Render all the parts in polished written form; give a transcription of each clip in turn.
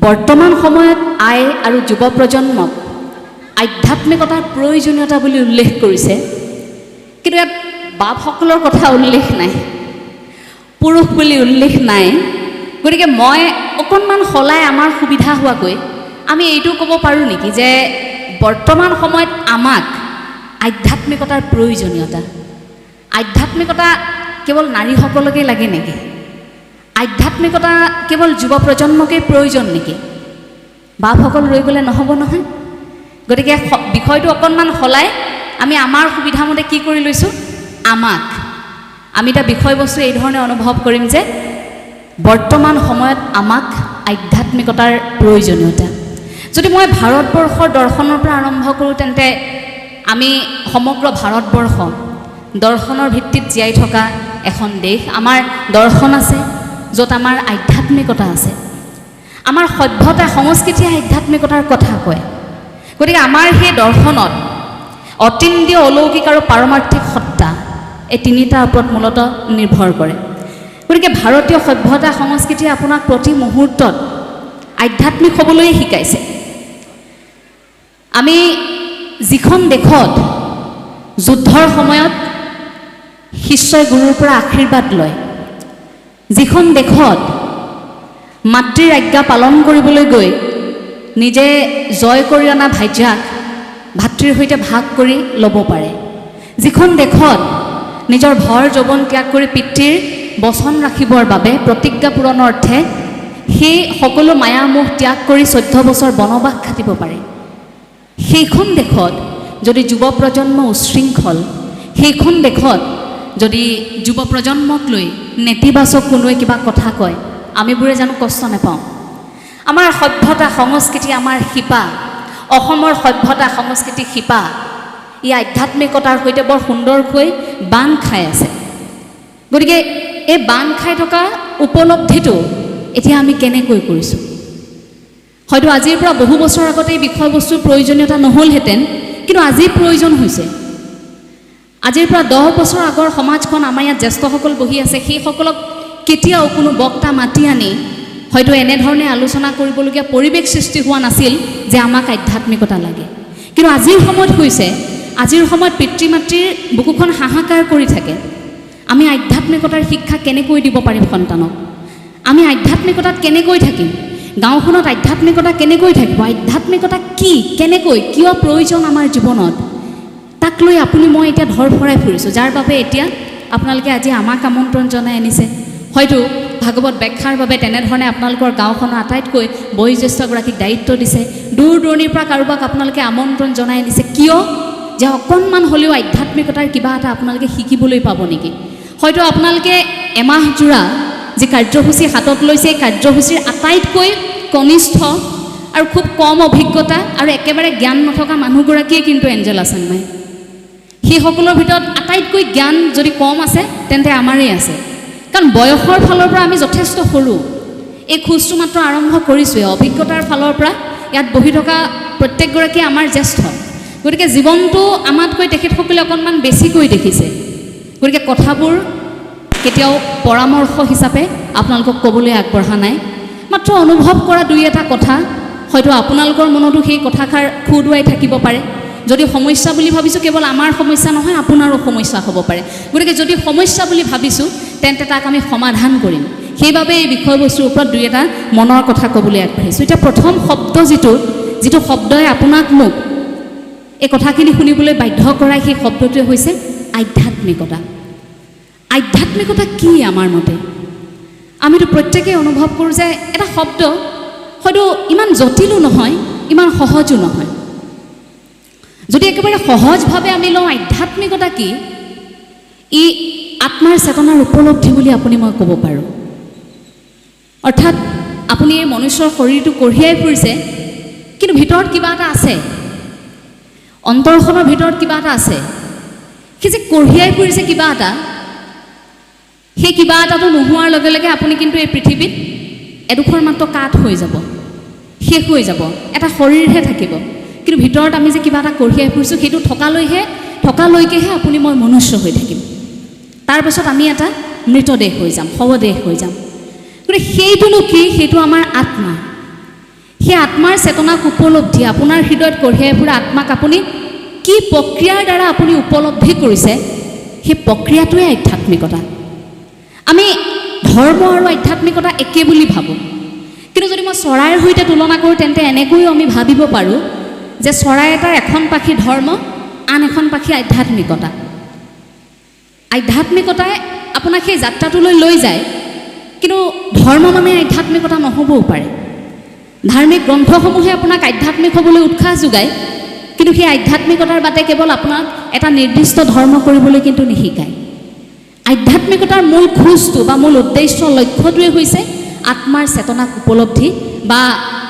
বৰ্তমান সময়ত আই আৰু যুৱ প্ৰজন্মক আধ্যাত্মিকতাৰ প্ৰয়োজনীয়তা বুলি উল্লেখ কৰিছে, কিন্তু ইয়াত বাপসকলৰ কথা উল্লেখ নাই, পুৰুষ বুলি উল্লেখ নাই। গতিকে মই অকণমান সলাই আমাৰ সুবিধা হোৱাকৈ আমি এইটো ক'ব পাৰোঁ নেকি যে বৰ্তমান সময়ত আমাক আধ্যাত্মিকতাৰ প্ৰয়োজনীয়তা, আধ্যাত্মিকতা কেৱল নাৰীসকলকে লাগে নেকি? আধ্যাত্মিকতা কেৱল যুৱ প্ৰজন্মকেই প্ৰয়োজন নেকি? বাপসকল ৰৈ গ'লে নহ'ব নহয়। গতিকে বিষয়টো অকণমান সলাই আমি আমাৰ সুবিধামতে কি কৰি লৈছোঁ, আমি এটা বিষয়বস্তু এই ধৰণে অনুভৱ কৰিম যে বৰ্তমান সময়ত আমাক আধ্যাত্মিকতাৰ প্ৰয়োজনীয়তা। যদি মই ভাৰতবৰ্ষৰ দৰ্শনৰ পৰা আৰম্ভ কৰোঁ, তেন্তে আমি সমগ্ৰ ভাৰতবৰ্ষ দৰ্শনৰ ভিত্তিত জীয়াই থকা এখন দেশ। আমাৰ দৰ্শন আছে, য'ত আমাৰ আধ্যাত্মিকতা আছে। আমাৰ সভ্যতা সংস্কৃতিয়ে আধ্যাত্মিকতাৰ কথা কয়। গতিকে আমাৰ সেই দৰ্শনত অতীন্দ্ৰিয়, অলৌকিক আৰু পাৰমাৰ্থিক সত্তা, এই তিনিটাৰ ওপৰত মূলতঃ নিৰ্ভৰ কৰে। গতিকে ভাৰতীয় সভ্যতা সংস্কৃতিয়ে আপোনাক প্ৰতি মুহূৰ্তত আধ্যাত্মিক হ'বলৈ শিকাইছে। আমি যিখন দেশত যুদ্ধৰ সময়ত শিষ্যই গুৰুৰ পৰা আশীৰ্বাদ লয়, যিখন দেশত মাতৃৰ আজ্ঞা পালন কৰিবলৈ গৈ নিজে জয় কৰি অনা ভাজ্যাক ভাতৃৰ সৈতে ভাগ কৰি ল'ব পাৰে, যিখন দেশত নিজৰ ভৰ যৌৱন ত্যাগ কৰি পিতৃৰ বচন ৰাখিবৰ বাবে প্ৰতিজ্ঞা পূৰণৰ অৰ্থে সেই সকলো মায়ামোহ ত্যাগ কৰি 14 বছৰ বনবাস খাটিব পাৰে, সেইখন দেশত যদি যুৱ প্ৰজন্ম উশৃংখল, সেইখন দেশত যদি যুৱ প্ৰজন্মক লৈ নেতিবাচক কোনোৱে কিবা কথা কয়, আমিবোৰে জানো কষ্ট নাপাওঁ? আমাৰ সভ্যতা সংস্কৃতি, আমাৰ শিপা, অসমৰ সভ্যতা সংস্কৃতি শিপা, ই আধ্যাত্মিকতাৰ সৈতে বৰ সুন্দৰকৈ বান্ধ খাই আছে। গতিকে এই বান্ধ খাই থকা উপলব্ধিটো এতিয়া আমি কেনেকৈ কৰিছোঁ? হয়তো আজিৰ পৰা বহু বছৰ আগতে এই বিষয়বস্তুৰ প্ৰয়োজনীয়তা নহ'লহেঁতেন, কিন্তু আজি প্ৰয়োজন হৈছে। আজিৰ পৰা 10 বছৰ আগৰ সমাজখন, আমাৰ ইয়াত জ্যেষ্ঠসকল বহি আছে, সেইসকলক কেতিয়াও কোনো বক্তা মাতি আনি হয়তো এনেধৰণে আলোচনা কৰিবলগীয়া পৰিৱেশ সৃষ্টি হোৱা নাছিল যে আমাক আধ্যাত্মিকতা লাগে। কিন্তু আজিৰ সময়ত হৈছে, আজিৰ সময়ত পিতৃ মাতৃৰ বুকুখন হাহাকাৰ কৰি থাকে। আমি আধ্যাত্মিকতাৰ শিক্ষা কেনেকৈ দিব পাৰিম সন্তানক? আমি আধ্যাত্মিকতাত কেনেকৈ থাকিম? গাঁওখনত আধ্যাত্মিকতা কেনেকৈ থাকিব? আধ্যাত্মিকতা কি, কেনেকৈ, কিয় প্ৰয়োজন আমাৰ জীৱনত, তাক লৈ আপুনি মই এতিয়া ধৰ ফৰাই ফুৰিছোঁ, যাৰ বাবে এতিয়া আপোনালোকে আজি আমাক আমন্ত্ৰণ জনাই আনিছে। হয়তো ভাগৱত ব্যাখ্যাৰ বাবে তেনেধৰণে আপোনালোকৰ গাঁওখনৰ আটাইতকৈ বয়োজ্যেষ্ঠগৰাকীক দায়িত্ব দিছে। দূৰ দূৰণিৰ পৰা কাৰোবাক আপোনালোকে আমন্ত্ৰণ জনাই আনিছে, কিয়? যে অকণমান হ'লেও আধ্যাত্মিকতাৰ কিবা এটা আপোনালোকে শিকিবলৈ পাব নেকি? হয়তো আপোনালোকে এমাহজোৰা যি কাৰ্যসূচী হাতত লৈছে, এই কাৰ্যসূচীৰ আটাইতকৈ কনিষ্ঠ আৰু খুব কম অভিজ্ঞতা আৰু একেবাৰে জ্ঞান নথকা মানুহগৰাকীয়ে কিন্তু এঞ্জেলা চাংমাই। সেইসকলৰ ভিতৰত আটাইতকৈ জ্ঞান যদি কম আছে, তেন্তে আমাৰেই আছে। কাৰণ বয়সৰ ফালৰ পৰা আমি যথেষ্ট সৰু, এই খোজটো মাত্ৰ আৰম্ভ কৰিছোঁৱে। অভিজ্ঞতাৰ ফালৰ পৰা ইয়াত বহি থকা প্ৰত্যেকগৰাকীয়ে আমাৰ জ্যেষ্ঠ। গতিকে জীৱনটো আমাতকৈ তেখেতসকলে অকণমান বেছিকৈ দেখিছে। গতিকে কথাবোৰ কেতিয়াও পৰামৰ্শ হিচাপে আপোনালোকক ক'বলৈ আগবঢ়া নাই, মাত্ৰ অনুভৱ কৰা দুই এটা কথা। হয়তো আপোনালোকৰ মনতো সেই কথাষাৰ খুদুৱাই থাকিব পাৰে। যদি সমস্যা বুলি ভাবিছোঁ, কেৱল আমাৰ সমস্যা নহয়, আপোনাৰো সমস্যা হ'ব পাৰে। গতিকে যদি সমস্যা বুলি ভাবিছোঁ, তেন্তে তাক আমি সমাধান কৰিম। সেইবাবে এই বিষয়বস্তুৰ ওপৰত দুই এটা মনৰ কথা ক'বলৈ আগবাঢ়িছোঁ। এতিয়া প্ৰথম শব্দ যিটো শব্দই আপোনাক মোক এই কথাখিনি শুনিবলৈ বাধ্য কৰাই, সেই শব্দটোৱে হৈছে আধ্যাত্মিকতা। আধ্যাত্মিকতা কি আমাৰ মতে? আমিতো প্ৰত্যেকেই অনুভৱ কৰোঁ যে এটা শব্দ হয়তো ইমান জটিলো নহয়, ইমান সহজো নহয়। যদি একেবাৰে সহজভাৱে আমি লওঁ আধ্যাত্মিকতা কি, ই আত্মাৰ চেতনাৰ উপলব্ধি বুলি আপুনি মই ক'ব পাৰোঁ। অৰ্থাৎ আপুনি এই মনুষ্যৰ শৰীৰটো কঢ়িয়াই ফুৰিছে, কিন্তু ভিতৰত কিবা এটা আছে, অন্তৰখনৰ ভিতৰত কিবা এটা আছে। সেই যে কঢ়িয়াই ফুৰিছে কিবা এটা, সেই কিবা এটাটো নোহোৱাৰ লগে লগে আপুনি কিন্তু এই পৃথিৱীত এডোখৰ মাত্ৰ কাঠ হৈ যাব, শেষ হৈ যাব, এটা শৰীৰহে থাকিব। কিন্তু ভিতৰত আমি যে কিবা এটা কঢ়িয়াই ফুৰিছোঁ, সেইটো থকালৈকেহে আপুনি মই মনুষ্য হৈ থাকিম। তাৰপিছত আমি এটা মৃতদেহ হৈ যাম, শৱদেহ হৈ যাম। গতিকে সেইটোনো কি? সেইটো আমাৰ আত্মা। সেই আত্মাৰ চেতনাক উপলব্ধি আপোনাৰ হৃদয়ত কঢ়িয়াই ফুৰা আত্মাক আপুনি কি প্ৰক্ৰিয়াৰ দ্বাৰা আপুনি উপলব্ধি কৰিছে, সেই প্ৰক্ৰিয়াটোৱে আধ্যাত্মিকতা। আমি ধৰ্ম আৰু আধ্যাত্মিকতা একে বুলি ভাবোঁ, কিন্তু যদি মই চৰাইৰ সৈতে তুলনা কৰোঁ তেন্তে এনেকৈও আমি ভাবিব পাৰোঁ যে চৰাই এটাৰ এখন পাখি ধৰ্ম, আন এখন পাখি আধ্যাত্মিকতা। আধ্যাত্মিকতাই আপোনাক সেই যাত্ৰাটোলৈ লৈ যায়, কিন্তু ধৰ্ম মানে আধ্যাত্মিকতা নহ'বও পাৰে। ধাৰ্মিক গ্ৰন্থসমূহে আপোনাক আধ্যাত্মিক হ'বলৈ উৎসাহ যোগায়, কিন্তু সেই আধ্যাত্মিকতাৰ বাদে কেৱল আপোনাক এটা নিৰ্দিষ্ট ধৰ্ম কৰিবলৈ কিন্তু নিশিকায়। আধ্যাত্মিকতাৰ মূল খোজটো বা মূল উদ্দেশ্য লক্ষ্যটোৱে হৈছে আত্মাৰ চেতনাক উপলব্ধি, বা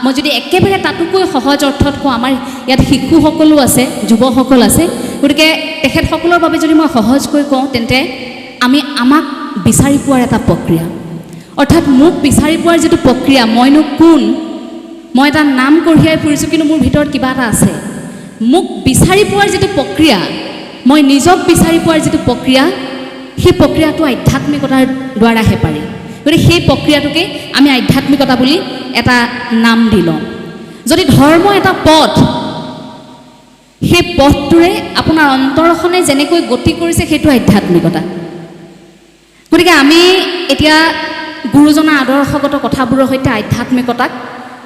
মই যদি একেবাৰে তাতোকৈ সহজ অৰ্থত কওঁ, আমাৰ ইয়াত শিশুসকলো আছে, যুৱসকল আছে, গতিকে তেখেতসকলৰ বাবে যদি মই সহজকৈ কওঁ তেন্তে আমাক বিচাৰি পোৱাৰ এটা প্ৰক্ৰিয়া, অৰ্থাৎ মোক বিচাৰি পোৱাৰ যিটো প্ৰক্ৰিয়া, মইনো কোন, মই এটা নাম কঢ়িয়াই ফুৰিছোঁ কিন্তু মোৰ ভিতৰত কিবা এটা আছে, মোক বিচাৰি পোৱাৰ যিটো প্ৰক্ৰিয়া, মই নিজক বিচাৰি পোৱাৰ যিটো প্ৰক্ৰিয়া, সেই প্ৰক্ৰিয়াটো আধ্যাত্মিকতাৰ দ্বাৰাহে পাৰি। গতিকে সেই প্ৰক্ৰিয়াটোকে আমি আধ্যাত্মিকতা বুলি এটা নাম দি লওঁ। যদি ধৰ্ম এটা পথ, সেই পথটোৰে আপোনাৰ অন্তৰখনে যেনেকৈ গতি কৰিছে সেইটো আধ্যাত্মিকতা। গতিকে আমি এতিয়া গুৰুজনাৰ আদৰ্শগত কথাবোৰৰ সৈতে আধ্যাত্মিকতাক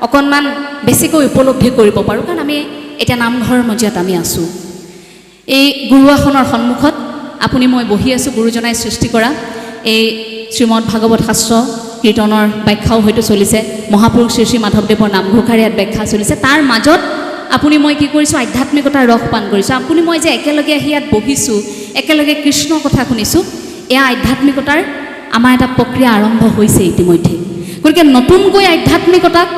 অকণমান বেছিকৈ উপলব্ধি কৰিব পাৰোঁ, কাৰণ আমি এতিয়া নামঘৰৰ মজিয়াত আমি আছোঁ। এই গুৰুআসনৰ সন্মুখত আপুনি মই বহি আছোঁ, গুৰুজনাই সৃষ্টি কৰা এই শ্ৰীমদ ভাগৱত শাস্ত্ৰ কীৰ্তনৰ ব্যাখ্যাও হয়তো চলিছে, মহাপুৰুষ শ্ৰী শ্ৰী মাধৱদেৱৰ নামঘোষাৰ ইয়াত ব্যাখ্যা চলিছে, তাৰ মাজত আপুনি মই কি কৰিছোঁ, আধ্যাত্মিকতাৰ ৰস পান কৰিছোঁ। আপুনি মই যে একেলগে আহি ইয়াত বহিছোঁ, একেলগে কৃষ্ণৰ কথা শুনিছোঁ, এয়া আধ্যাত্মিকতাৰ আমাৰ এটা প্ৰক্ৰিয়া আৰম্ভ হৈছে ইতিমধ্যে। গতিকে নতুনকৈ আধ্যাত্মিকতাক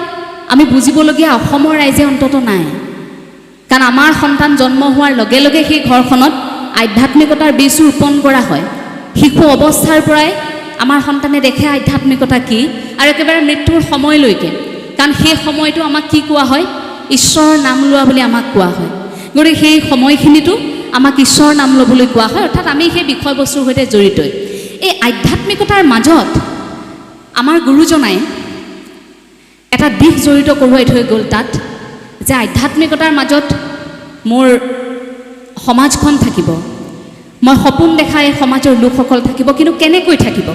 আমি বুজিবলগীয়া অসমৰ ৰাইজে অন্তত নাই, কাৰণ আমাৰ সন্তান জন্ম হোৱাৰ লগে লগে সেই ঘৰখনত আধ্যাত্মিকতাৰ বীজ ৰোপণ কৰা হয়। শিশু অৱস্থাৰ পৰাই আমাৰ সন্তানে দেখে আধ্যাত্মিকতা কি, আৰু একেবাৰে মৃত্যুৰ সময়লৈকে, কাৰণ সেই সময়টো আমাক কি কোৱা হয়, ঈশ্বৰৰ নাম লোৱা বুলি আমাক কোৱা হয়। গতিকে সেই সময়খিনিতো আমাক ঈশ্বৰৰ নাম ল'বলৈ কোৱা হয়, অৰ্থাৎ আমি সেই বিষয়বস্তুৰ সৈতে জড়িতই। এই আধ্যাত্মিকতাৰ মাজত আমাৰ গুৰুজনাই এটা দিশ জড়িত কৰোৱাই থৈ গ'ল তাত, যে আধ্যাত্মিকতাৰ মাজত মোৰ সমাজখন থাকিব, মই সপোন দেখা এই সমাজৰ লোকসকল থাকিব, কিন্তু কেনেকৈ থাকিব?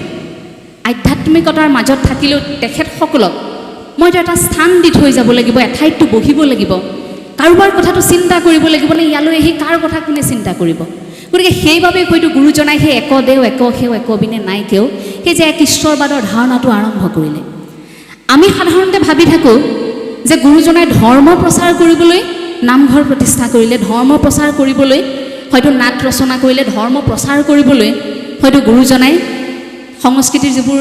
আধ্যাত্মিকতাৰ মাজত থাকিলেও তেখেতসকলক মইতো এটা স্থান দি থৈ যাব লাগিব, এঠাইততো বহিব লাগিব, কাৰোবাৰ কথাটো চিন্তা কৰিব লাগিব নে, ইয়ালৈ আহি কাৰ কথা কোনে চিন্তা কৰিব? গতিকে সেইবাবে হয়তো গুৰুজনাই সেই একদেও একসেও একবিনে নাইকেও সেই যে এক ঈশ্বৰবাদৰ ধাৰণাটো আৰম্ভ কৰিলে। আমি সাধাৰণতে ভাবি থাকোঁ যে গুৰুজনাই ধৰ্ম প্ৰচাৰ কৰিবলৈ নামঘৰ প্ৰতিষ্ঠা কৰিলে, ধৰ্ম প্ৰচাৰ কৰিবলৈ হয়তো নাট ৰচনা কৰিলে, ধৰ্ম প্ৰচাৰ কৰিবলৈ হয়তো গুৰুজনাই সংস্কৃতিৰ যিবোৰ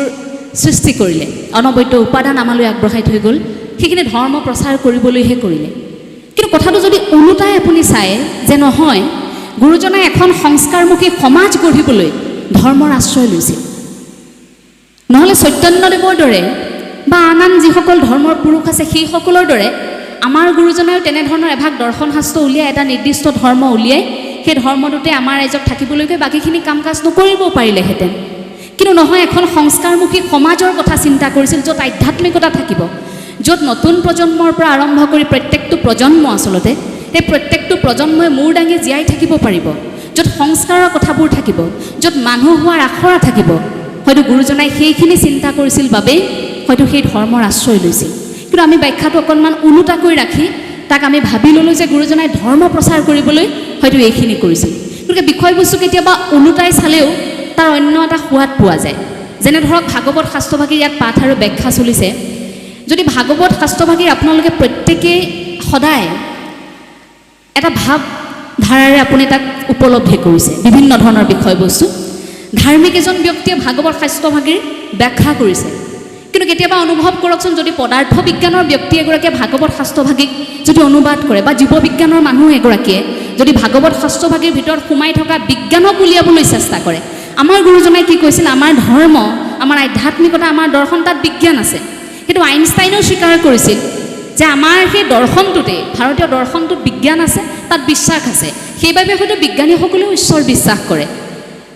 সৃষ্টি কৰিলে, অনবদ্য উপাদান আমালৈ আগবঢ়াই থৈ গ'ল, সেইখিনি ধৰ্ম প্ৰচাৰ কৰিবলৈহে কৰিলে। কিন্তু কথাটো যদি ওলোটাই আপুনি চায় যে নহয়, গুৰুজনাই এখন সংস্কাৰমুখী সমাজ গঢ়িবলৈ ধৰ্মৰ আশ্ৰয় লৈছিল। নহ'লে চৈতন্যদেৱৰ দৰে বা আন আন যিসকল ধৰ্মৰ পুৰুষ আছে সেইসকলৰ দৰে আমাৰ গুৰুজনায়ো তেনেধৰণৰ এভাগ দৰ্শন শাস্ত্ৰ উলিয়াই এটা নিৰ্দিষ্ট ধৰ্ম উলিয়াই সেই ধৰ্মটোতে আমাৰ ৰাইজক থাকিবলৈকে বাকীখিনি কাম কাজ নকৰিবও পাৰিলেহেঁতেন। কিন্তু নহয়, এখন সংস্কাৰমুখী সমাজৰ কথা চিন্তা কৰিছিল, য'ত আধ্যাত্মিকতা থাকিব, য'ত নতুন প্ৰজন্মৰ পৰা আৰম্ভ কৰি প্ৰত্যেকটো প্ৰজন্ম আচলতে সেই প্ৰত্যেকটো প্ৰজন্মই মূৰ দাঙি জীয়াই থাকিব পাৰিব, য'ত সংস্কাৰৰ কথাবোৰ থাকিব, য'ত মানুহ হোৱাৰ আখৰা থাকিব। হয়তো গুৰুজনাই সেইখিনি চিন্তা কৰিছিল বাবেই হয়তো সেই ধৰ্মৰ আশ্ৰয় লৈছিল। কিন্তু আমি ব্যাখ্যাটো অকণমান ওলোটাকৈ ৰাখি তাক আমি ভাবি ল'লোঁ যে গুৰুজনাই ধৰ্ম প্ৰচাৰ কৰিবলৈ হয়তো এইখিনি কৰিছিল। গতিকে বিষয়বস্তু কেতিয়াবা ওলোটাই চালেও তাৰ অন্য এটা সোৱাদ পোৱা যায়। যেনে ধৰক ভাগৱত শাস্ত্ৰভাগীৰ ইয়াত পাঠ আৰু ব্যাখ্যা চলিছে, যদি ভাগৱত শাস্ত্ৰভাগীৰ আপোনালোকে প্ৰত্যেকেই সদায় এটা ভাৱ ধাৰাৰে আপুনি তাক উপলব্ধি কৰিছে, বিভিন্ন ধৰণৰ বিষয়বস্তু। ধাৰ্মিক এজন ব্যক্তিয়ে ভাগৱত শাস্ত্ৰভাগীৰ ব্যাখ্যা কৰিছে, কিন্তু কেতিয়াবা অনুভৱ কৰকচোন, যদি পদাৰ্থ বিজ্ঞানৰ ব্যক্তি এগৰাকীয়ে ভাগৱত শাস্ত্ৰভাগীক যদি অনুবাদ কৰে, বা জীৱ বিজ্ঞানৰ মানুহ এগৰাকীয়ে যদি ভাগৱত শাস্ত্ৰভাগীৰ ভিতৰত সোমাই থকা বিজ্ঞানক উলিয়াবলৈ চেষ্টা কৰে, আমাৰ গুৰুজনাই কি কৈছিল, আমাৰ ধৰ্ম, আমাৰ আধ্যাত্মিকতা, আমাৰ দৰ্শন, তাত বিজ্ঞান আছে। কিন্তু আইনষ্টাইনেও স্বীকাৰ কৰিছিল যে আমাৰ সেই দৰ্শনটোতে, ভাৰতীয় দৰ্শনটোত বিজ্ঞান আছে, তাত বিশ্বাস আছে। সেইবাবে হয়তো বিজ্ঞানীসকলেও ঈশ্বৰ বিশ্বাস কৰে।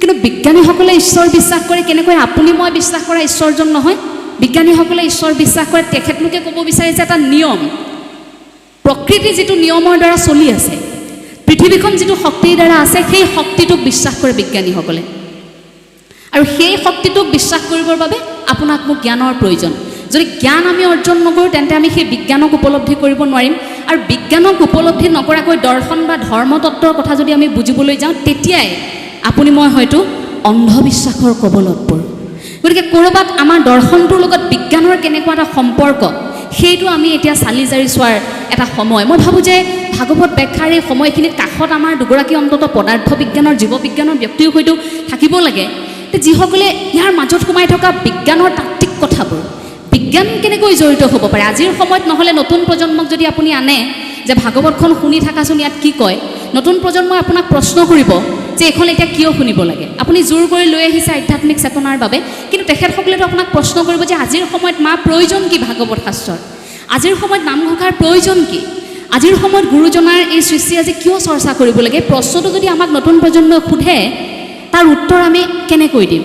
কিন্তু বিজ্ঞানীসকলে ঈশ্বৰ বিশ্বাস কৰে কেনেকৈ? আপুনি মই বিশ্বাস কৰা ঈশ্বৰজন নহয়। বিজ্ঞানীসকলে ঈশ্বৰ বিশ্বাস কৰে, তেখেতলোকে ক'ব বিচাৰিছে এটা নিয়ম, প্ৰকৃতি যিটো নিয়মৰ দ্বাৰা চলি আছে, পৃথিৱীখন যিটো শক্তিৰ দ্বাৰা আছে, সেই শক্তিটোক বিশ্বাস কৰে বিজ্ঞানীসকলে। আৰু সেই শক্তিটোক বিশ্বাস কৰিবৰ বাবে আপোনাক মোক জ্ঞানৰ প্ৰয়োজন। যদি জ্ঞান আমি অৰ্জন নকৰোঁ তেন্তে আমি সেই বিজ্ঞানক উপলব্ধি কৰিব নোৱাৰিম। আৰু বিজ্ঞানক উপলব্ধি নকৰাকৈ দৰ্শন বা ধৰ্মতত্বৰ কথা যদি আমি বুজিবলৈ যাওঁ, তেতিয়াই আপুনি মই হয়তো অন্ধবিশ্বাসৰ কবলত পৰোঁ। গতিকে ক'ৰবাত আমাৰ দৰ্শনটোৰ লগত বিজ্ঞানৰ কেনেকুৱা এটা সম্পৰ্ক, সেইটো আমি এতিয়া চালি জাৰি চোৱাৰ এটা সময়। মই ভাবোঁ যে ভাগৱত ব্যাখ্যাৰ এই সময়খিনিত কাষত আমাৰ দুগৰাকী অন্তত পদাৰ্থ বিজ্ঞানৰ, জীৱ বিজ্ঞানৰ ব্যক্তিও হয়তো থাকিব লাগে, যিসকলে ইয়াৰ মাজত সোমাই থকা বিজ্ঞানৰ তাত্ত্বিক কথাবোৰ, বিজ্ঞান কেনেকৈ জড়িত হ'ব পাৰে আজিৰ সময়ত। নহ'লে নতুন প্ৰজন্মক যদি আপুনি আনে যে ভাগৱতখন শুনি থাকাচোন, ইয়াত কি কয়, নতুন প্ৰজন্মই আপোনাক প্ৰশ্ন কৰিব যে এইখন এতিয়া কিয় শুনিব লাগে। আপুনি জোৰ কৰি লৈ আহিছে আধ্যাত্মিক চেতনাৰ বাবে, কিন্তু তেখেতসকলেতো আপোনাক প্ৰশ্ন কৰিব যে আজিৰ সময়ত মা প্ৰয়োজন কি ভাগৱত শাস্ত্ৰৰ, আজিৰ সময়ত নামঘোষাৰ প্ৰয়োজন কি, আজিৰ সময়ত গুৰুজনাৰ এই সৃষ্টি আজি কিয় চৰ্চা কৰিব লাগে। প্ৰশ্নটো যদি আমাক নতুন প্ৰজন্মই সোধে, তাৰ উত্তৰ আমি কেনেকৈ দিম?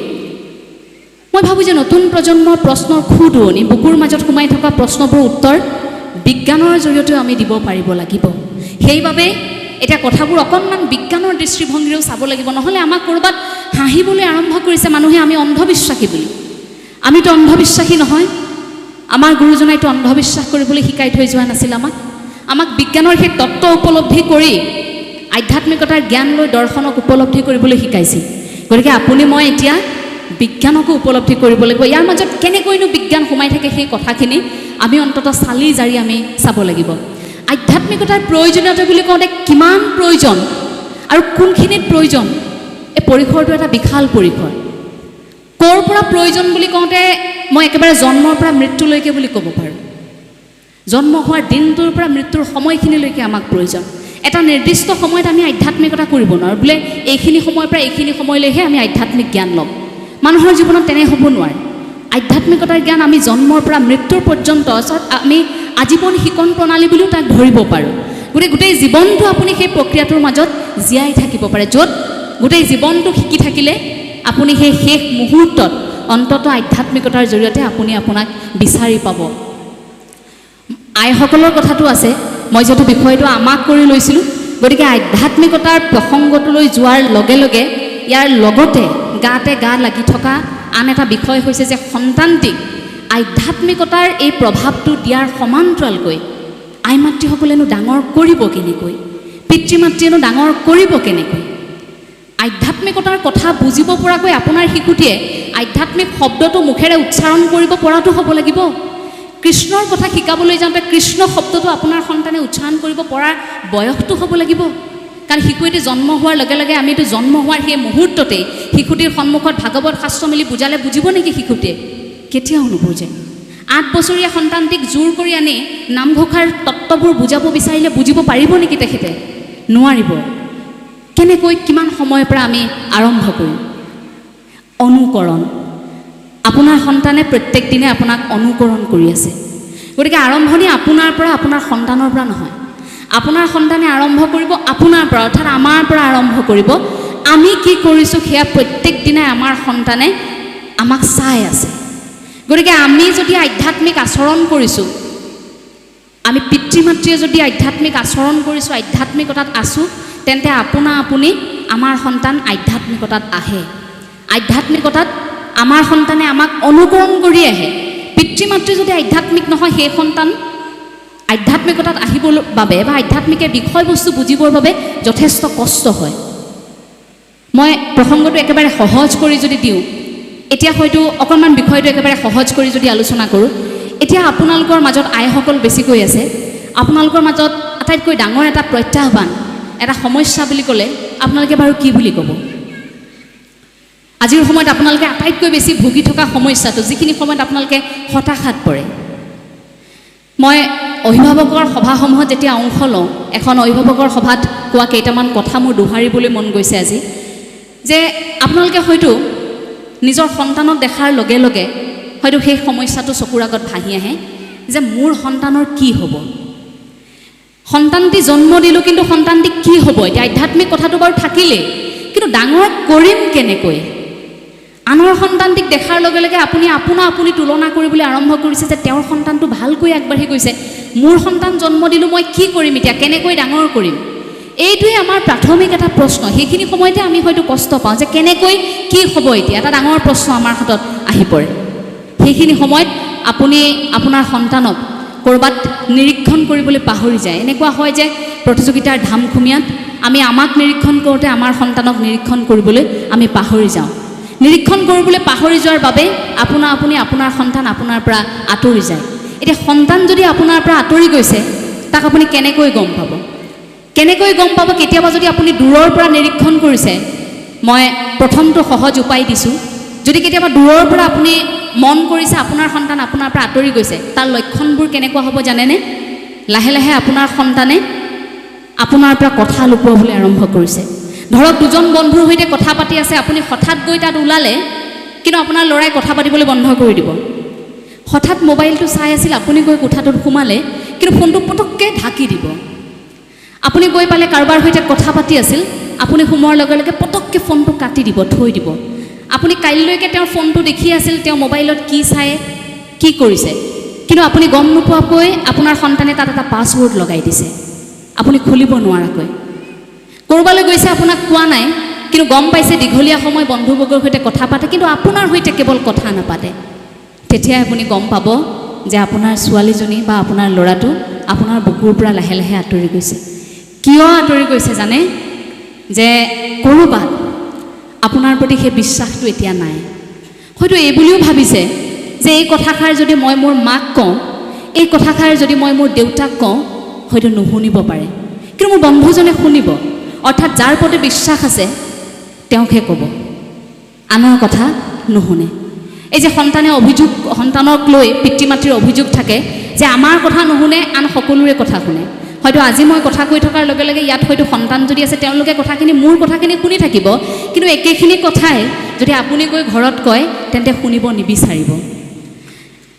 মই ভাবোঁ যে নতুন প্ৰজন্মৰ প্ৰশ্নৰ খুদুৱনি, বুকুৰ মাজত সোমাই থকা প্ৰশ্নবোৰৰ উত্তৰ বিজ্ঞানৰ জৰিয়তেও আমি দিব পাৰিব লাগিব। সেইবাবে এতিয়া কথাবোৰ অকণমান বিজ্ঞানৰ দৃষ্টিভংগীৰেও চাব লাগিব। নহ'লে আমাক ক'ৰবাত হাঁহিবলৈ আৰম্ভ কৰিছে মানুহে আমি অন্ধবিশ্বাসী বুলি। আমিতো অন্ধবিশ্বাসী নহয়, আমাৰ গুৰুজনাইতো অন্ধবিশ্বাস কৰিবলৈ শিকাই থৈ যোৱা নাছিল আমাক বিজ্ঞানৰ সেই তত্ত্ব উপলব্ধি কৰি আধ্যাত্মিকতাৰ জ্ঞান লৈ দৰ্শনক উপলব্ধি কৰিবলৈ শিকাইছিল। গতিকে আপুনি মই এতিয়া বিজ্ঞানকো উপলব্ধি কৰিব লাগিব। ইয়াৰ মাজত কেনেকৈনো বিজ্ঞান সোমাই থাকে সেই কথাখিনি আমি অন্ততঃ চালি জাৰি আমি চাব লাগিব। আধ্যাত্মিকতাৰ প্ৰয়োজনীয়তা বুলি কওঁতে কিমান প্ৰয়োজন আৰু কোনখিনিত প্ৰয়োজন, এই পৰিসৰটো এটা বিশাল পৰিসৰ। ক'ৰ পৰা প্ৰয়োজন বুলি কওঁতে মই একেবাৰে জন্মৰ পৰা মৃত্যুলৈকে বুলি ক'ব পাৰোঁ। জন্ম হোৱাৰ দিনটোৰ পৰা মৃত্যুৰ সময়খিনিলৈকে আমাক প্ৰয়োজন। এটা নিৰ্দিষ্ট সময়ত আমি আধ্যাত্মিকতা কৰিব নোৱাৰোঁ, বোলে এইখিনি সময়ৰ পৰা এইখিনি সময়লৈহে আমি আধ্যাত্মিক জ্ঞান ল'ম। মানুহৰ জীৱনত তেনে হ'ব নোৱাৰে। আধ্যাত্মিকতাৰ জ্ঞান আমি জন্মৰ পৰা মৃত্যুৰ পৰ্যন্ত, আমি আজীৱন শিকন প্ৰণালী বুলিও তাক ধৰিব পাৰোঁ। গতিকে গোটেই জীৱনটো আপুনি সেই প্ৰক্ৰিয়াটোৰ মাজত জীয়াই থাকিব পাৰে, য'ত গোটেই জীৱনটো শিকি থাকিলে আপুনি সেই শেষ মুহূৰ্তত অন্ততঃ আধ্যাত্মিকতাৰ জৰিয়তে আপুনি আপোনাক বিচাৰি পাব। আইসকলৰ কথাটো আছে, মই যিহেতু বিষয়টো আমাক কৰি লৈছিলোঁ, গতিকে আধ্যাত্মিকতাৰ প্ৰসংগটোলৈ যোৱাৰ লগে লগে ইয়াৰ লগতে গাতে গা লাগি থকা আন এটা বিষয় হৈছে যে সন্তানটিক আধ্যাত্মিকতাৰ এই প্ৰভাৱটো দিয়াৰ সমান্তৰালকৈ আই মাতৃসকলেনো ডাঙৰ কৰিব কেনেকৈ, পিতৃ মাতৃয়েনো ডাঙৰ কৰিব কেনেকৈ। আধ্যাত্মিকতাৰ কথা বুজিব পৰাকৈ আপোনাৰ শিশুটিয়ে আধ্যাত্মিক শব্দটো মুখেৰে উচ্চাৰণ কৰিব পৰাটো হ'ব লাগিব। কৃষ্ণৰ কথা শিকাবলৈ যাওঁতে কৃষ্ণ শব্দটো আপোনাৰ সন্তানে উচ্চাৰণ কৰিব পৰাৰ বয়সটো হ'ব লাগিব। কাৰণ শিশু এটি জন্ম হোৱাৰ লগে লগে আমিতো জন্ম হোৱাৰ সেই মুহূৰ্ততেই শিশুটিৰ সন্মুখত ভাগৱত শাস্ত্ৰ মেলি বুজালে বুজিব নেকি শিশুটিয়ে? কেতিয়াও নুবুজে। 8 বছৰীয়া সন্তানটিক জোৰ কৰি আনি নামঘোষাৰ তত্ত্ববোৰ বুজাব বিচাৰিলে বুজিব পাৰিব নেকি তেখেতে? নোৱাৰিব। কেনেকৈ, কিমান সময়ৰ পৰা আমি আৰম্ভ কৰিম? অনুকৰণ। আপোনাৰ সন্তানে প্ৰত্যেক দিনে আপোনাক অনুকৰণ কৰি আছে। গতিকে আৰম্ভণি আপোনাৰ পৰা, আপোনাৰ সন্তানৰ পৰা নহয়। আপোনাৰ সন্তানে আৰম্ভ কৰিব আপোনাৰ পৰা, অৰ্থাৎ আমাৰ পৰা আৰম্ভ কৰিব। আমি কি কৰিছোঁ সেয়া প্ৰত্যেক দিনাই আমাৰ সন্তানে আমাক চাই আছে। গতিকে আমি যদি আধ্যাত্মিক আচৰণ কৰিছোঁ, আমি পিতৃ মাতৃয়ে যদি আধ্যাত্মিক আচৰণ কৰিছোঁ, আধ্যাত্মিকতাত আছোঁ, তেন্তে আপুনি আমাৰ সন্তান আধ্যাত্মিকতাত আহে। আধ্যাত্মিকতাত আমাৰ সন্তানে আমাক অনুকৰণ কৰি আহে। পিতৃ মাতৃ যদি আধ্যাত্মিক নহয়, সেই সন্তান আধ্যাত্মিকতাত আহিবৰ বাবে বা আধ্যাত্মিকে বিষয়বস্তু বুজিবৰ বাবে যথেষ্ট কষ্ট হয়। মই প্ৰসংগটো একেবাৰে সহজ কৰি যদি দিওঁ, এতিয়া হয়তো অকণমান বিষয়টো একেবাৰে সহজ কৰি যদি আলোচনা কৰোঁ, এতিয়া আপোনালোকৰ মাজত আইসকল বেছিকৈ আছে। আপোনালোকৰ মাজত আটাইতকৈ ডাঙৰ এটা প্ৰত্যাহ্বান, এটা সমস্যা বুলি ক'লে আপোনালোকে বাৰু কি বুলি ক'ব? আজিৰ সময়ত আপোনালোকে আটাইতকৈ বেছি ভুগি থকা সমস্যাটো, যিখিনি সময়ত আপোনালোকে হতাশাত পৰে। মই অভিভাৱকৰ সভাসমূহত যেতিয়া অংশ লওঁ, এখন অভিভাৱকৰ সভাত কোৱা কেইটামান কথা মোৰ দোহাৰিবলৈ মন গৈছে আজি, যে আপোনালোকে হয়তো নিজৰ সন্তানক দেখাৰ লগে লগে হয়তো সেই সমস্যাটো চকুৰ আগত ভাহি আহে যে মোৰ সন্তানৰ কি হ'ব? সন্তানটি জন্ম দিলোঁ, কিন্তু সন্তানটি কি হ'ব? এতিয়া আধ্যাত্মিক কথাটো বাৰু থাকিলেই, কিন্তু ডাঙৰ কৰিম কেনেকৈ? আনৰ সন্তানটিক দেখাৰ লগে লগে আপুনি তুলনা কৰিবলৈ আৰম্ভ কৰিছে যে তেওঁৰ সন্তানটো ভালকৈ আগবাঢ়ি গৈছে, মোৰ সন্তান জন্ম দিলোঁ, মই কি কৰিম এতিয়া, কেনেকৈ ডাঙৰ কৰিম? এইটোৱে আমাৰ প্ৰাথমিক এটা প্ৰশ্ন। সেইখিনি সময়তে আমি হয়তো কষ্ট পাওঁ যে কেনেকৈ কি হ'ব এতিয়া, এটা ডাঙৰ প্ৰশ্ন আমাৰ হাতত আহি পৰে। সেইখিনি সময়ত আপুনি আপোনাৰ সন্তানক ক'ৰবাত নিৰীক্ষণ কৰিবলৈ পাহৰি যায়। এনেকুৱা হয় যে প্ৰতিযোগিতাৰ ধামখুমীয়াত আমি আমাক নিৰীক্ষণ কৰোঁতে আমাৰ সন্তানক নিৰীক্ষণ কৰিবলৈ আমি পাহৰি যাওঁ। নিৰীক্ষণ কৰিবলৈ পাহৰি যোৱাৰ বাবে আপুনি আপোনাৰ সন্তান আপোনাৰ পৰা আঁতৰি যায়। এতিয়া সন্তান যদি আপোনাৰ পৰা আঁতৰি গৈছে, তাক আপুনি কেনেকৈ গম পাব? কেনেকৈ গম পাব? কেতিয়াবা যদি আপুনি দূৰৰ পৰা নিৰীক্ষণ কৰিছে, মই প্ৰথমটো সহজ উপায় দিছোঁ। যদি কেতিয়াবা দূৰৰ পৰা আপুনি মন কৰিছে আপোনাৰ সন্তান আপোনাৰ পৰা আঁতৰি গৈছে, তাৰ লক্ষণবোৰ কেনেকুৱা হ'ব জানেনে? লাহে লাহে আপোনাৰ সন্তানে আপোনাৰ পৰা কথা লুকুৱাবলৈ আৰম্ভ কৰিছে। ধৰক দুজন বন্ধুৰ সৈতে কথা পাতি আছে, আপুনি হঠাৎ গৈ তাত ওলালে, কিন্তু আপোনাৰ ল'ৰাই কথা পাতিবলৈ বন্ধ কৰি দিব। হঠাৎ মোবাইলটো চাই আছিল, আপুনি গৈ কোঠাটোত সোমালে, কিন্তু ফোনটো পটককৈ ঢাকি দিব। আপুনি গৈ পালে কাৰোবাৰ সৈতে কথা পাতি আছিল, আপুনি সোমোৱাৰ লগে লগে পটককৈ ফোনটো কাটি দিব, থৈ দিব। আপুনি কাইলৈকে তেওঁৰ ফোনটো দেখি আছিল, তেওঁ মোবাইলত কি চাই কি কৰিছে, কিন্তু আপুনি গম নোপোৱাকৈ আপোনাৰ সন্তানে তাত এটা পাছৱৰ্ড লগাই দিছে, আপুনি খুলিব নোৱাৰাকৈ। ক'ৰবালৈ গৈছে, আপোনাক কোৱা নাই, কিন্তু গম পাইছে দীঘলীয়া সময় বন্ধুবৰ্গৰ সৈতে কথা পাতে, কিন্তু আপোনাৰ সৈতে কেৱল কথা নাপাতে। তেতিয়াই আপুনি গম পাব যে আপোনাৰ ছোৱালীজনী বা আপোনাৰ ল'ৰাটো আপোনাৰ বুকুৰ পৰা লাহে লাহে আঁতৰি গৈছে। কিয় আঁতৰি গৈছে জানে? যে ক'ৰবাত আপোনাৰ প্ৰতি সেই বিশ্বাসটো এতিয়া নাই। হয়তো এই বুলিও ভাবিছে যে এই কথাষাৰ যদি মই মোৰ মাক কওঁ, এই কথাষাৰ যদি মই মোৰ দেউতাক কওঁ, হয়তো নুশুনিব পাৰে, কিন্তু মোৰ বন্ধুজনে শুনিব। অৰ্থাৎ যাৰ প্ৰতি বিশ্বাস আছে তেওঁকহে ক'ব, আনৰ কথা নুশুনে। এই যে সন্তানক লৈ পিতৃ মাতৃৰ অভিযোগ থাকে যে আমাৰ কথা নুশুনে, আন সকলোৰে কথা শুনে। হয়তো আজি মই কথা কৈ থকাৰ লগে লগে ইয়াত হয়তো সন্তান যদি আছে, তেওঁলোকে কথাখিনি মোৰ কথাখিনি শুনি থাকিব, কিন্তু একেখিনি কথাই যদি আপুনি গৈ ঘৰত কয় তেন্তে শুনিব নিবিচাৰিব।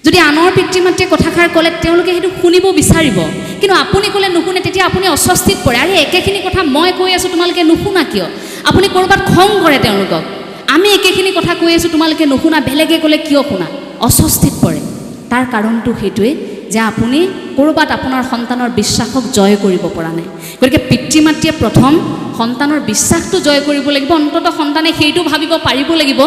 যদি আনৰ পিতৃ মাতৃয়ে কথাষাৰ ক'লে তেওঁলোকে সেইটো শুনিব বিচাৰিব, কিন্তু আপুনি ক'লে নুশুনে, তেতিয়া আপুনি অস্বস্তিত পৰে। আৰে একেখিনি কথা মই কৈ আছোঁ, তোমালোকে নুশুনা কিয়? আপুনি ক'ৰবাত খং কৰে তেওঁলোকক, আমি একেখিনি কথা কৈ আছোঁ, তোমালোকে নুশুনা, বেলেগে ক'লে কিয় শুনা? অস্বস্তিত পৰে। তাৰ কাৰণটো সেইটোৱে যে আপুনি ক'ৰবাত আপোনাৰ সন্তানৰ বিশ্বাসক জয় কৰিব পৰা নাই। গতিকে পিতৃ মাতৃয়ে প্ৰথম সন্তানৰ বিশ্বাসটো জয় কৰিব লাগিব। অন্ততঃ সন্তানে সেইটো ভাবিব পাৰিব লাগিব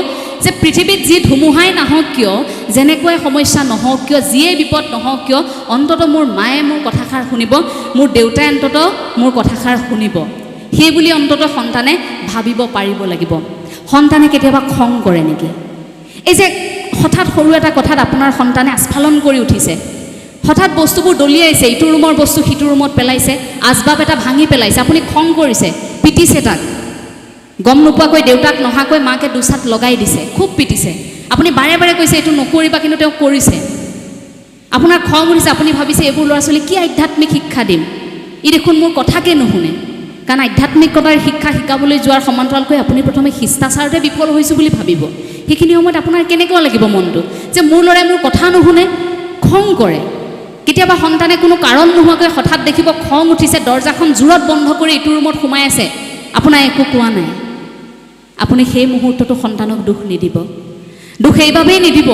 যে পৃথিৱীত যি ধুমুহাই নাহক কিয়, যেনেকুৱাই সমস্যা নহওক কিয়, যিয়ে বিপদ নহওক কিয়, অন্ততঃ মোৰ মায়ে মোৰ কথাষাৰ শুনিব, মোৰ দেউতাই অন্ততঃ মোৰ কথাষাৰ শুনিব। সেই বুলি অন্ততঃ সন্তানে ভাবিব পাৰিব লাগিব। সন্তানে কেতিয়াবা খং কৰে নেকি? এই যে হঠাৎ সৰু এটা কথাত আপোনাৰ সন্তানে আস্ফালন কৰি উঠিছে, হঠাৎ বস্তুবোৰ দলিয়াইছে, ইটো ৰুমৰ বস্তু সিটো ৰুমত পেলাইছে, আচবাব এটা ভাঙি পেলাইছে, আপুনি খং কৰিছে, পিটিছে তাক, গম নোপোৱাকৈ দেউতাক নহাকৈ মাকে দুচাট লগাই দিছে, খুব পিটিছে, আপুনি বাৰে বাৰে কৈছে এইটো নকৰিবা, কিন্তু তেওঁ কৰিছে। আপোনাৰ খং উঠিছে, আপুনি ভাবিছে এইবোৰ ল'ৰা ছোৱালী কি আধ্যাত্মিক শিক্ষা দিম, ই দেখোন মোৰ কথাকে নুশুনে। কাৰণ আধ্যাত্মিকতাৰ শিক্ষা শিকাবলৈ যোৱাৰ সমান্তৰালকৈ আপুনি প্ৰথমে শিষ্টাচাৰতে বিফল হৈছোঁ বুলি ভাবিব। সেইখিনি সময়ত আপোনাৰ কেনেকুৱা লাগিব মনটো, যে মোৰ ল'ৰাই মোৰ কথা নুশুনে, খং কৰে। কেতিয়াবা সন্তানে কোনো কাৰণ নোহোৱাকৈ হঠাৎ দেখিব খং উঠিছে, দৰজাখন জোৰত বন্ধ কৰি ইটো ৰুমত সোমাই আছে, আপোনাৰ একো কোৱা নাই। আপুনি সেই মুহূৰ্তটো সন্তানক দোষ নিদিব। দোষ এইবাবেই নিদিব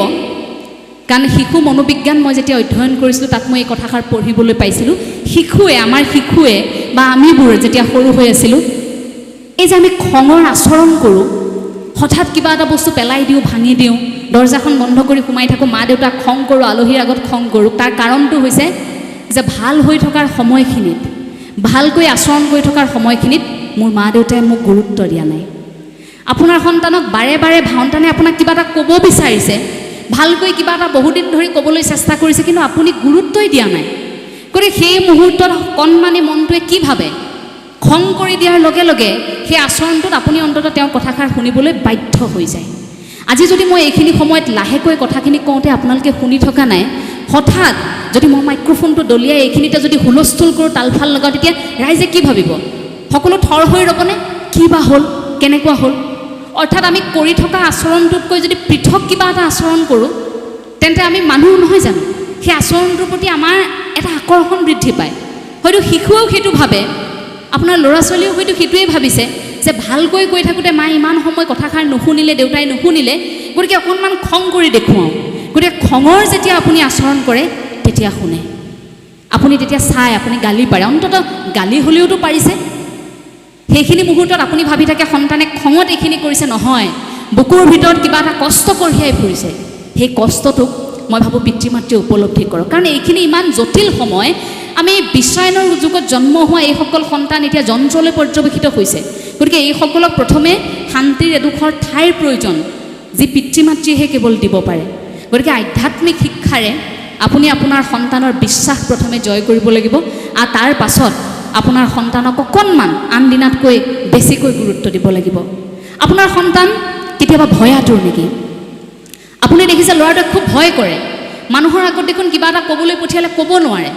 কাৰণ শিশু মনোবিজ্ঞান মই যেতিয়া অধ্যয়ন কৰিছিলোঁ, তাত মই এই কথাষাৰ পঢ়িবলৈ পাইছিলোঁ। আমাৰ শিশুৱে বা আমিবোৰ যেতিয়া সৰু হৈ আছিলোঁ, এই যে আমি খঙৰ আচৰণ কৰোঁ, হঠাৎ কিবা এটা বস্তু পেলাই দিওঁ, ভাঙি দিওঁ, দৰজাখন বন্ধ কৰি সোমাই থাকোঁ, মা দেউতাক খং কৰোঁ, আলহীৰ আগত খং কৰোঁ, তাৰ কাৰণটো হৈছে যে ভাল হৈ থকাৰ সময়খিনিত, ভালকৈ আচৰণ কৰি থকাৰ সময়খিনিত মোৰ মা দেউতাই মোক গুৰুত্ব দিয়া নাই। আপোনাৰ সন্তানক বাৰে বাৰে সন্তানে আপোনাক কিবা এটা ক'ব বিচাৰিছে, ভালকৈ কিবা এটা বহুদিন ধৰি ক'বলৈ চেষ্টা কৰিছে, কিন্তু আপুনি গুৰুত্বই দিয়া নাই। গতিকে সেই মুহূৰ্তত কণমানি মনটোৱে কি ভাবে, খং কৰি দিয়াৰ লগে লগে সেই আচৰণটোত আপুনি অন্ততঃ তেওঁৰ কথাষাৰ শুনিবলৈ বাধ্য হৈ যায়। আজি যদি মই এইখিনি সময়ত লাহেকৈ কথাখিনি কওঁতে আপোনালোকে শুনি থকা নাই, হঠাৎ যদি মই মাইক্ৰফোনটো দলিয়াই এইখিনিতে যদি হুলস্থুল কৰোঁ, তালফাল লগাওঁ, তেতিয়া ৰাইজে কি ভাবিব? সকলো থৰ হৈ ৰ'বনে? কি বা হ'ল, কেনেকুৱা হ'ল? অৰ্থাৎ আমি কৰি থকা আচৰণটোতকৈ যদি পৃথক কিবা এটা আচৰণ কৰোঁ, তেন্তে আমি মানুহ নহয় জানো? সেই আচৰণটোৰ প্ৰতি আমাৰ এটা আকৰ্ষণ বৃদ্ধি পায়। হয়তো শিশুৱেও সেইটো ভাবে, আপোনাৰ ল'ৰা ছোৱালীয়েও হয়তো সেইটোৱেই ভাবিছে যে ভালকৈ কৈ থাকোঁতে মায়ে ইমান সময় কথাষাৰ নুশুনিলে, দেউতাই নুশুনিলে, গতিকে অকণমান খং কৰি দেখুৱাওঁ। গতিকে খঙৰ যেতিয়া আপুনি আচৰণ কৰে, তেতিয়া শুনে। আপুনি আপুনি তেতিয়া চাই আপুনি গালি পাৰে, অন্ততঃ গালি হ'লেওতো পাৰিছে। সেইখিনি মুহূৰ্তত আপুনি ভাবি থাকে সন্তানে খঙত এইখিনি কৰিছে, নহয়, বুকুৰ ভিতৰত কিবা এটা কষ্ট কঢ়িয়াই ফুৰিছে। সেই কষ্টটোক মই ভাবোঁ পিতৃ মাতৃয়ে উপলব্ধি কৰক, কাৰণ এইখিনি ইমান জটিল সময়। আমি বিশ্বায়নৰ যুগত জন্ম হোৱা এইসকল সন্তান এতিয়া যন্ত্ৰলৈ পৰ্যবেক্ষিত হৈছে। গতিকে এইসকলক প্ৰথমে শান্তিৰ এডোখৰ ঠাইৰ প্ৰয়োজন, যি পিতৃ মাতৃয়েহে কেৱল দিব পাৰে। গতিকে আধ্যাত্মিক শিক্ষাৰে আপুনি আপোনাৰ সন্তানৰ বিশ্বাস প্ৰথমে জয় কৰিব লাগিব, আৰু তাৰ পাছত আপোনাৰ সন্তানক অকণমান আন দিনাতকৈ বেছিকৈ গুৰুত্ব দিব লাগিব। আপোনাৰ সন্তান কেতিয়াবা ভয়াতুৰ নেকি? আপুনি দেখিছে ল'ৰাটোৱে খুব ভয় কৰে, মানুহৰ আগত দেখোন কিবা এটা ক'বলৈ পঠিয়ালে ক'ব নোৱাৰে।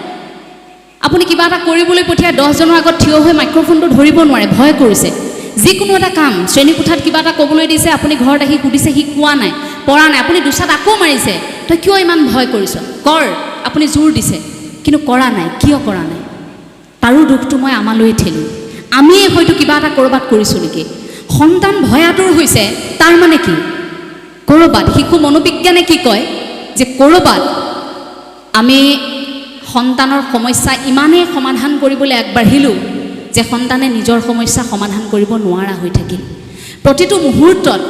আপুনি কিবা এটা কৰিবলৈ পঠিয়াই 10জনৰ আগত থিয় হৈ মাইক্ৰফোনটো ধৰিব নোৱাৰে, ভয় কৰিছে। যিকোনো এটা কাম, শ্ৰেণীকোঠাত কিবা এটা ক'বলৈ দিছে, আপুনি ঘৰত আহি সুধিছে, সি কোৱা নাই, পৰা নাই, আপুনি দুচাত আকৌ মাৰিছে, তই কিয় ইমান ভয় কৰিছ, কৰ, আপুনি জোৰ দিছে, কিন্তু কৰা নাই, কিয় কৰা নাই? তাৰো দুখটো মই আমালৈ ঠেলিম। আমিয়ে হয়তো কিবা এটা ক'ৰবাত কৰিছোঁ নেকি? সন্তান ভয়াতুৰ হৈছে, তাৰ মানে কি? ক'ৰবাত শিশু মনোবিজ্ঞানে কি কয়, যে ক'ৰবাত আমি সন্তানৰ সমস্যা ইমানেই সমাধান কৰিবলৈ আগবাঢ়িলোঁ যে সন্তানে নিজৰ সমস্যা সমাধান কৰিব নোৱাৰা হৈ থাকিল। প্ৰতিটো মুহূৰ্তত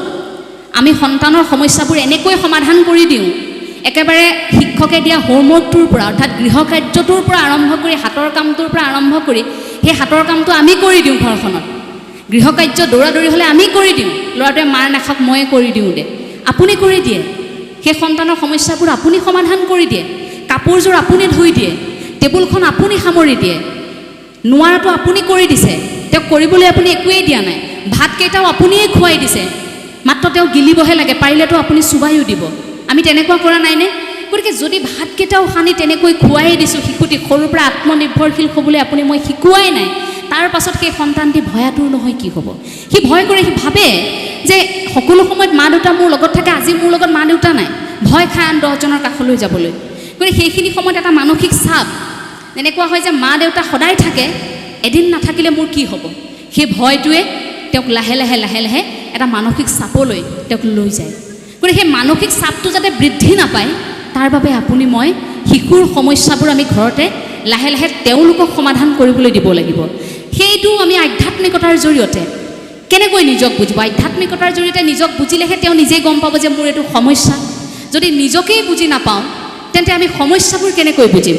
আমি সন্তানৰ সমস্যাবোৰ এনেকৈ সমাধান কৰি দিওঁ, একেবাৰে শিক্ষকে দিয়া হোমৱৰ্কটোৰ পৰা, অৰ্থাৎ গৃহ কাৰ্যটোৰ পৰা আৰম্ভ কৰি হাতৰ কামটোৰ পৰা আৰম্ভ কৰি সেই হাতৰ কামটো আমি কৰি দিওঁ ঘৰখনত। গৃহ কাৰ্য দৌৰা দৌৰি হ'লে আমি কৰি দিওঁ, ল'ৰাটোৱে মাৰ নাখাওক ময়ে কৰি দিওঁ দে, আপুনি কৰি দিয়ে। সেই সন্তানৰ সমস্যাবোৰ আপুনি সমাধান কৰি দিয়ে, কাপোৰযোৰ আপুনি ধুই দিয়ে, টেবুলখন আপুনি সামৰি দিয়ে, নোৱাৰাটো আপুনি কৰি দিছে, তেওঁক কৰিবলৈ আপুনি একোৱেই দিয়া নাই, ভাতকেইটাও আপুনিয়ে খুৱাই দিছে, মাত্ৰ তেওঁ গিলিবহে লাগে, পাৰিলেতো আপুনি চুবাইও দিব। আমি তেনেকুৱা কৰা নাইনে? গতিকে যদি ভাতকেইটাও সানি তেনেকৈ খুৱাই দিছোঁ, শিশুটিক সৰুৰ পৰা আত্মনিৰ্ভৰশীল হ'বলৈ আপুনি মই শিকোৱাই নাই, তাৰ পাছত সেই সন্তানটি ভয়াতুৰ নহয় কি হ'ব? সি ভয় কৰে, সি ভাবে যে সকলো সময়ত মা দেউতা মোৰ লগত থাকে, আজি মোৰ লগত মা দেউতা নাই, ভয় খাই আন 10জনৰ কাষলৈ যাবলৈ। গতিকে সেইখিনি সময়ত এটা মানসিক চাপ এনেকুৱা হয় যে মা দেউতা সদায় থাকে, এদিন নাথাকিলে মোৰ কি হ'ব? সেই ভয়টোৱে তেওঁক লাহে লাহে লাহে লাহে এটা মানসিক চাপলৈ তেওঁক লৈ যায়। গতিকে সেই মানসিক চাপটো যাতে বৃদ্ধি নাপায়, তাৰ বাবে আপুনি মই শিশুৰ সমস্যাবোৰ আমি ঘৰতে লাহে লাহে তেওঁলোকক সমাধান কৰিবলৈ দিব লাগিব। সেইটো আমি আধ্যাত্মিকতাৰ জৰিয়তে কেনেকৈ নিজক বুজিব? আধ্যাত্মিকতাৰ জৰিয়তে নিজক বুজিলেহে তেওঁ নিজেই গম পাব যে মোৰ এইটো সমস্যা। যদি নিজকেই বুজি নাপাওঁ, তেন্তে আমি সমস্যাবোৰ কেনেকৈ বুজিম?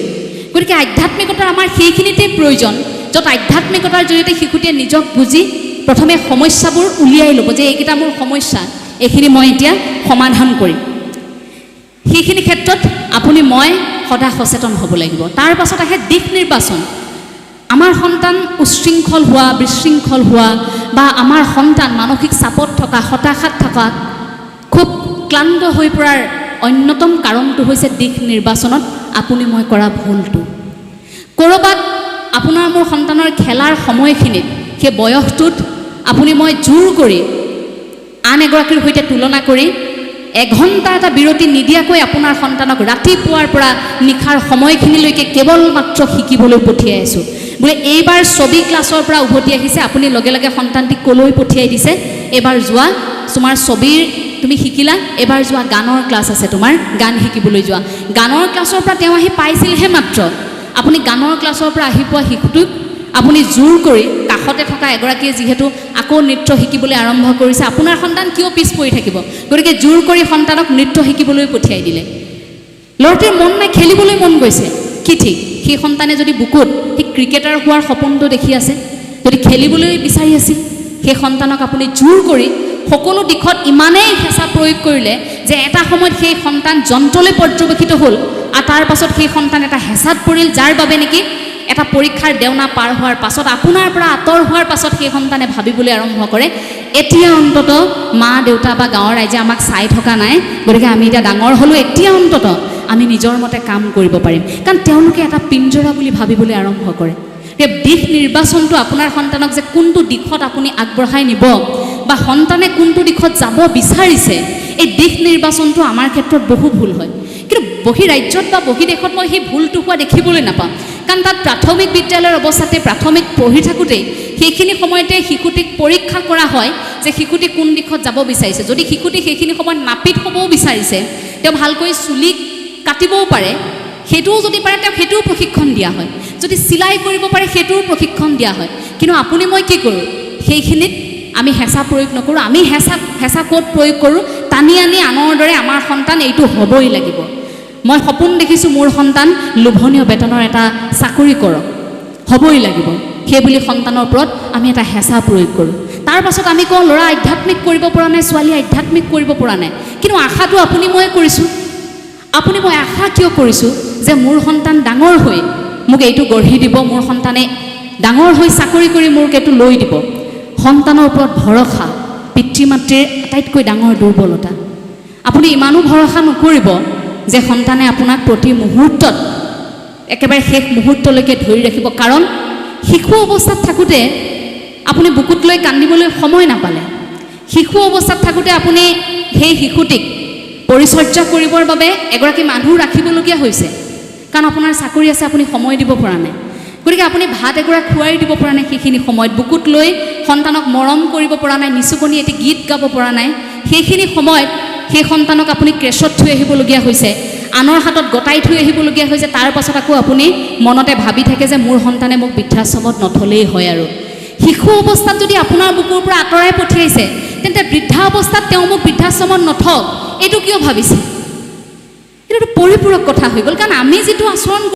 গতিকে আধ্যাত্মিকতাৰ আমাৰ সেইখিনিতেই প্ৰয়োজন, য'ত আধ্যাত্মিকতাৰ জৰিয়তে শিশুটিয়ে নিজক বুজি প্ৰথমে সমস্যাবোৰ উলিয়াই ল'ব, যে এইকেইটা মোৰ সমস্যা, এইখিনি মই এতিয়া সমাধান কৰিম। সেইখিনি ক্ষেত্ৰত আপুনি মই সদায় সচেতন হ'ব লাগিব। তাৰ পাছত আহে দিশ নিৰ্বাচন। আমাৰ সন্তান উচ্ছৃংখল হোৱা, বিশৃংখল হোৱা, বা আমাৰ সন্তান মানসিক চাপত থকা, হতাশাত থকা, খুব ক্লান্ত হৈ পৰাৰ অন্যতম কাৰণটো হৈছে দিশ নিৰ্বাচনত আপুনি মই কৰা ভুলটো। ক'ৰবাত আপোনাৰ মোৰ সন্তানৰ খেলাৰ সময়খিনিত, সেই বয়সটোত আপুনি মই জোৰ কৰি আন এগৰাকীৰ সৈতে তুলনা কৰি এঘণ্টা এটা বিৰতি নিদিয়াকৈ আপোনাৰ সন্তানক ৰাতিপুৱাৰ পৰা নিশাৰ সময়খিনিলৈকে কেৱল মাত্ৰ শিকিবলৈ পঠিয়াই আছোঁ। বোলে এইবাৰ ছবি ক্লাছৰ পৰা উভতি আহিছে, আপুনি লগে লগে সন্তানটিক ক'লৈ পঠিয়াই দিছে, এইবাৰ যোৱা তোমাৰ ছবিৰ তুমি শিকিলা, এবাৰ যোৱা গানৰ ক্লাছ আছে, তোমাৰ গান শিকিবলৈ যোৱা। গানৰ ক্লাছৰ পৰা তেওঁ আহি পাইছিলহে মাত্ৰ, আপুনি গানৰ ক্লাছৰ পৰা আহি পোৱা শিশুটোক আপুনি জোৰ কৰি, কাষতে থকা এগৰাকীয়ে যিহেতু আকৌ নৃত্য শিকিবলৈ আৰম্ভ কৰিছে, আপোনাৰ সন্তান কিয় পিছ পৰি থাকিব? গতিকে জোৰ কৰি সন্তানক নৃত্য শিকিবলৈ পঠিয়াই দিলে। ল'ৰাটোৰ মন নাই, খেলিবলৈ মন গৈছে, কি ঠিক সেই সন্তানে যদি বুকুত সেই ক্ৰিকেটাৰ হোৱাৰ সপোনটো দেখি আছে, যদি খেলিবলৈ বিচাৰি আছিল, সেই সন্তানক আপুনি জোৰ কৰি সকলো দিশত ইমানেই হেঁচা প্ৰয়োগ কৰিলে যে এটা সময়ত সেই সন্তান যন্ত্ৰলৈ পৰ্যবেক্ষিত হ'ল, আৰু তাৰ পাছত সেই সন্তান এটা হেঁচাত পৰিল, যাৰ বাবে নেকি এটা পৰীক্ষাৰ দেওনা পাৰ হোৱাৰ পাছত, আপোনাৰ পৰা আঁতৰ হোৱাৰ পাছত সেই সন্তানে ভাবিবলৈ আৰম্ভ কৰে, এতিয়া অন্তত মা দেউতা বা গাঁৱৰ ৰাইজে আমাক চাই থকা নাই, গতিকে আমি এতিয়া ডাঙৰ হ'লোঁ, এতিয়া অন্তত আমি নিজৰ মতে কাম কৰিব পাৰিম। কাৰণ তেওঁলোকে এটা পিঞ্জৰা বুলি ভাবিবলৈ আৰম্ভ কৰে। দিশ নিৰ্বাচনটো আপোনাৰ সন্তানক যে কোনটো দিশত আপুনি আগবঢ়াই নিব, বা সন্তানে কোনটো দিশত যাব বিচাৰিছে, এই দিশ নিৰ্বাচনটো আমাৰ ক্ষেত্ৰত বহু ভুল হয়। কিন্তু বহিৰাজ্যত বা বহিদেশত মই সেই ভুলটো হোৱা দেখিবলৈ নাপাওঁ। কাৰণ তাত প্ৰাথমিক বিদ্যালয়ৰ অৱস্থাতে, প্ৰাথমিক পঢ়ি থাকোঁতেই সেইখিনি সময়তে শিশুটিক পৰীক্ষা কৰা হয় যে শিশুটি কোন দিশত যাব বিচাৰিছে। যদি শিশুটি সেইখিনি সময়ত নাপিত হ'বও বিচাৰিছে, তেওঁ ভালকৈ চুলি কাটিবও পাৰে, সেইটোও যদি পাৰে তেওঁক সেইটোও প্ৰশিক্ষণ দিয়া হয়, যদি চিলাই কৰিব পাৰে সেইটোও প্ৰশিক্ষণ দিয়া হয়। কিন্তু আপুনি মই কি কৰোঁ, সেইখিনিত আমি হেঁচা প্ৰয়োগ নকৰোঁ। আমি হেঁচা ক'ত প্ৰয়োগ কৰোঁ, টানি আনি আনৰ দৰে আমাৰ সন্তান এইটো হ'বই লাগিব। মই সপোন দেখিছোঁ মোৰ সন্তান লোভনীয় বেতনৰ এটা চাকৰি কৰক, হ'বই লাগিব, সেইবুলি সন্তানৰ ওপৰত আমি এটা হেঁচা প্ৰয়োগ কৰোঁ। তাৰ পাছত আমি কওঁ ল'ৰা আধ্যাত্মিক কৰিব পৰা নাই, ছোৱালী আধ্যাত্মিক কৰিব পৰা নাই। কিন্তু আশাটো আপুনি মই কৰিছোঁ। আপুনি মই আশা কিয় কৰিছোঁ যে মোৰ সন্তান ডাঙৰ হৈ মোক এইটো গঢ়ি দিব, মোৰ সন্তানে ডাঙৰ হৈ চাকৰি কৰি মোক এইটো লৈ দিব। সন্তানৰ ওপৰত ভৰসা পিতৃ মাতৃৰ আটাইতকৈ ডাঙৰ দুৰ্বলতা। আপুনি ইমানো ভৰসা নকৰিব যে সন্তানে আপোনাক প্ৰতি মুহূৰ্তত একেবাৰে শেষ মুহূৰ্তলৈকে ধৰি ৰাখিব। কাৰণ শিশু অৱস্থাত থাকোঁতে আপুনি বুকুত লৈ কান্দিবলৈ সময় নাপালে। শিশু অৱস্থাত থাকোঁতে আপুনি সেই শিশুটিক পৰিচৰ্যা কৰিবৰ বাবে এগৰাকী মানুহ ৰাখিবলগীয়া হৈছে, কাৰণ আপোনাৰ চাকৰি আছে, আপুনি সময় দিব পৰা নাই। গতিকে আপুনি ভাত এগৰাক খুৱাই দিব পৰা নাই, সেইখিনি সময়ত বুকুত লৈ সন্তানক মৰম কৰিব পৰা নাই, নিচুকনি এটি গীত গাব পৰা নাই। সেইখিনি সময়ত সেই সন্তানক আপুনি ক্ৰেছত থৈ আহিবলগীয়া হৈছে, আনৰ হাতত গতাই থৈ আহিবলগীয়া হৈছে। তাৰ পাছত আকৌ আপুনি মনতে ভাবি থাকে যে মোৰ সন্তানে মোক বৃদ্ধাশ্ৰমত নথলেই হয়। আৰু শিশু অৱস্থাত যদি আপোনাৰ বুকুৰ পৰা আঁতৰাই পঠিয়াইছে, তেন্তে বৃদ্ধা অৱস্থাত তেওঁ মোক বৃদ্ধাশ্ৰমত নথওক এইটো কিয় ভাবিছে? এইটোতো পৰিপূৰক কথা হৈ গ'ল। কাৰণ আমি যিটো আচৰণ